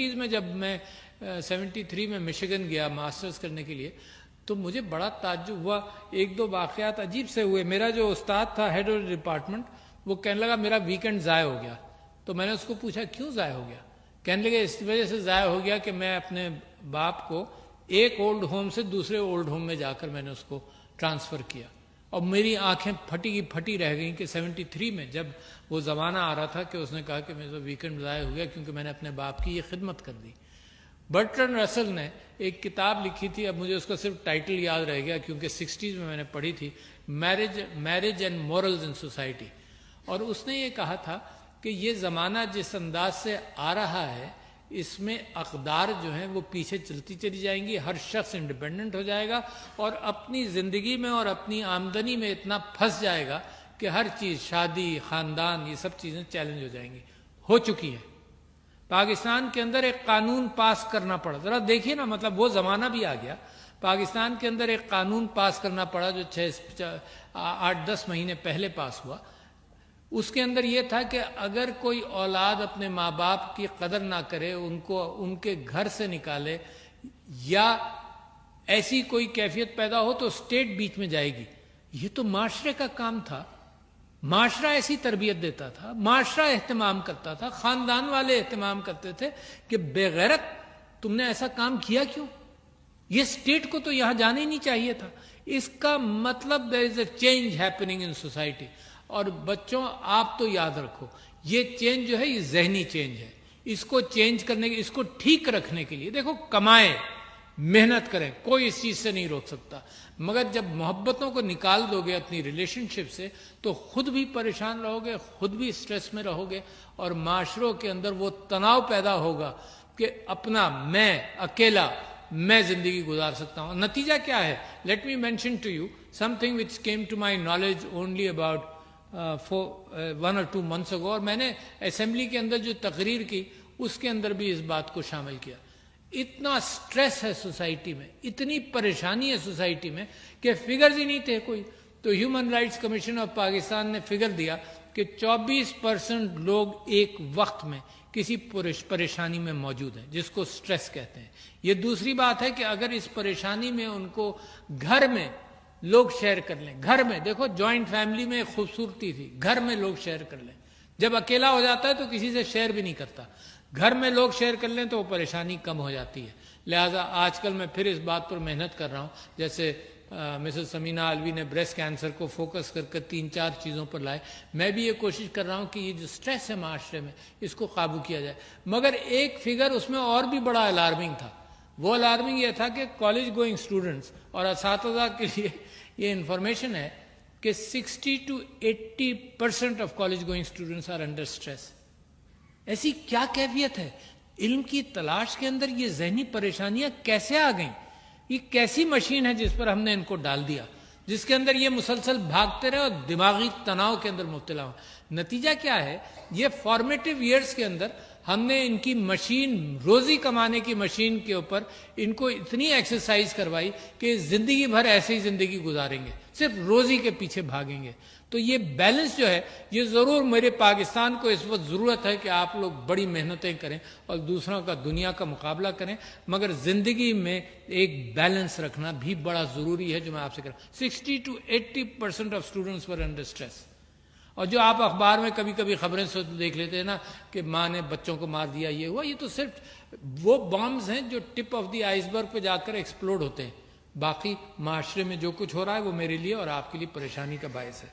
70s میں جب میں 73 میں مشیگن گیا ماسٹرز کرنے کے لیے تو مجھے بڑا تعجب ہوا. ایک دو واقعات عجیب سے ہوئے. میرا جو استاد تھا ہیڈ آف ڈپارٹمنٹ وہ کہنے لگا میرا ویکینڈ ضائع ہو گیا. تو میں نے اس کو پوچھا کیوں ضائع ہو گیا؟ کہنے لگے اس وجہ سے ضائع ہو گیا کہ میں اپنے باپ کو ایک اولڈ ہوم سے دوسرے اولڈ ہوم میں جا کر میں نے اس کو ٹرانسفر کیا. اور میری آنکھیں پھٹی کی پھٹی رہ گئیں کہ 73 میں جب وہ زمانہ آ رہا تھا کہ اس نے کہا کہ میرا ویکینڈ ضائع ہو گیا کیونکہ میں نے اپنے باپ کی یہ خدمت کر دی. برٹرن رسل نے ایک کتاب لکھی تھی, اب مجھے اس کا صرف ٹائٹل یاد رہ گیا کیونکہ 60s میں نے پڑھی تھی, marriage and morals in society. اور اس نے یہ کہا تھا کہ یہ زمانہ جس انداز سے آ رہا ہے اس میں اقدار جو ہیں وہ پیچھے چلتی چلی جائیں گی, ہر شخص انڈیپینڈنٹ ہو جائے گا اور اپنی زندگی میں اور اپنی آمدنی میں اتنا پھنس جائے گا کہ ہر چیز, شادی, خاندان, یہ سب چیزیں چیلنج ہو جائیں گی. ہو چکی ہیں. پاکستان کے اندر ایک قانون پاس کرنا پڑا, ذرا دیکھیے نا, مطلب وہ زمانہ بھی آ گیا. پاکستان کے اندر ایک قانون پاس کرنا پڑا جو 8-10 مہینے پہلے پاس ہوا. اس کے اندر یہ تھا کہ اگر کوئی اولاد اپنے ماں باپ کی قدر نہ کرے, ان کو ان کے گھر سے نکالے یا ایسی کوئی کیفیت پیدا ہو تو اسٹیٹ بیچ میں جائے گی. یہ تو معاشرے کا کام تھا. معاشرہ ایسی تربیت دیتا تھا, معاشرہ اہتمام کرتا تھا, خاندان والے اہتمام کرتے تھے کہ بے غیرت تم نے ایسا کام کیا کیوں؟ یہ اسٹیٹ کو تو یہاں جانا ہی نہیں چاہیے تھا. اس کا مطلب there is a change happening in society. اور بچوں آپ تو یاد رکھو یہ چینج جو ہے یہ ذہنی چینج ہے. اس کو چینج کرنے کے, اس کو ٹھیک رکھنے کے لیے دیکھو کمائیں, محنت کریں, کوئی اس چیز سے نہیں روک سکتا. مگر جب محبتوں کو نکال دو گے اپنی ریلیشن شپ سے تو خود بھی پریشان رہو گے, خود بھی سٹریس میں رہو گے اور معاشروں کے اندر وہ تناؤ پیدا ہوگا کہ اپنا میں اکیلا میں زندگی گزار سکتا ہوں. نتیجہ کیا ہے؟ Let me mention to you something which came to my knowledge only about 1 or 2 months ago, اور میں نے اسمبلی کے اندر جو تقریر کی اس کے اندر بھی اس بات کو شامل کیا. اتنا سٹریس ہے سوسائٹی میں, اتنی پریشانی ہے سوسائٹی میں کہ فگرز ہی نہیں تھے کوئی. تو human rights commission of Pakistan نے فگر دیا کہ 24% لوگ ایک وقت میں کسی پریشانی میں موجود ہیں جس کو سٹریس کہتے ہیں. یہ دوسری بات ہے کہ اگر اس پریشانی میں ان کو گھر میں لوگ شیئر کر لیں, گھر میں دیکھو جوائنٹ فیملی میں ایک خوبصورتی تھی, گھر میں لوگ شیئر کر لیں. جب اکیلا ہو جاتا ہے تو کسی سے شیئر بھی نہیں کرتا, گھر میں لوگ شیئر کر لیں تو وہ پریشانی کم ہو جاتی ہے. لہٰذا آج کل میں پھر اس بات پر محنت کر رہا ہوں, جیسے مسز سمینہ علوی نے بریسٹ کینسر کو فوکس کر کے 3-4 چیزوں پر لائے. میں بھی یہ کوشش کر رہا ہوں کہ یہ جو سٹریس ہے معاشرے میں اس کو قابو کیا جائے. مگر ایک فگر اس میں اور بھی بڑا الارمنگ تھا. وہ الارمنگ یہ تھا کہ کالج گوئنگ اسٹوڈنٹس اور اساتذہ کے لیے یہ انفارمیشن ہے کہ 60 to 80% of college going students are under stress. ایسی کیا کیفیت ہے؟ علم کی تلاش کے اندر یہ ذہنی پریشانیاں کیسے آ گئیں؟ یہ کیسی مشین ہے جس پر ہم نے ان کو ڈال دیا, جس کے اندر یہ مسلسل بھاگتے رہے اور دماغی تناؤ کے اندر مبتلا ہوں. نتیجہ کیا ہے؟ یہ فارمیٹیو ایئرز کے اندر ہم نے ان کی مشین, روزی کمانے کی مشین کے اوپر ان کو اتنی ایکسرسائز کروائی کہ زندگی بھر ایسے ہی زندگی گزاریں گے, صرف روزی کے پیچھے بھاگیں گے. تو یہ بیلنس جو ہے یہ ضرور میرے پاکستان کو اس وقت ضرورت ہے کہ آپ لوگ بڑی محنتیں کریں اور دوسروں کا, دنیا کا مقابلہ کریں, مگر زندگی میں ایک بیلنس رکھنا بھی بڑا ضروری ہے جو میں آپ سے کہہ رہا ہوں. 60 to 80% of students were under stress. اور جو آپ اخبار میں کبھی کبھی خبریں دیکھ لیتے ہیں نا کہ ماں نے بچوں کو مار دیا, یہ ہوا, یہ تو صرف وہ بامز ہیں جو ٹپ آف دی آئس برگ پہ جا کر ایکسپلوڈ ہوتے ہیں. باقی معاشرے میں جو کچھ ہو رہا ہے وہ میرے لیے اور آپ کے لیے پریشانی کا باعث ہے.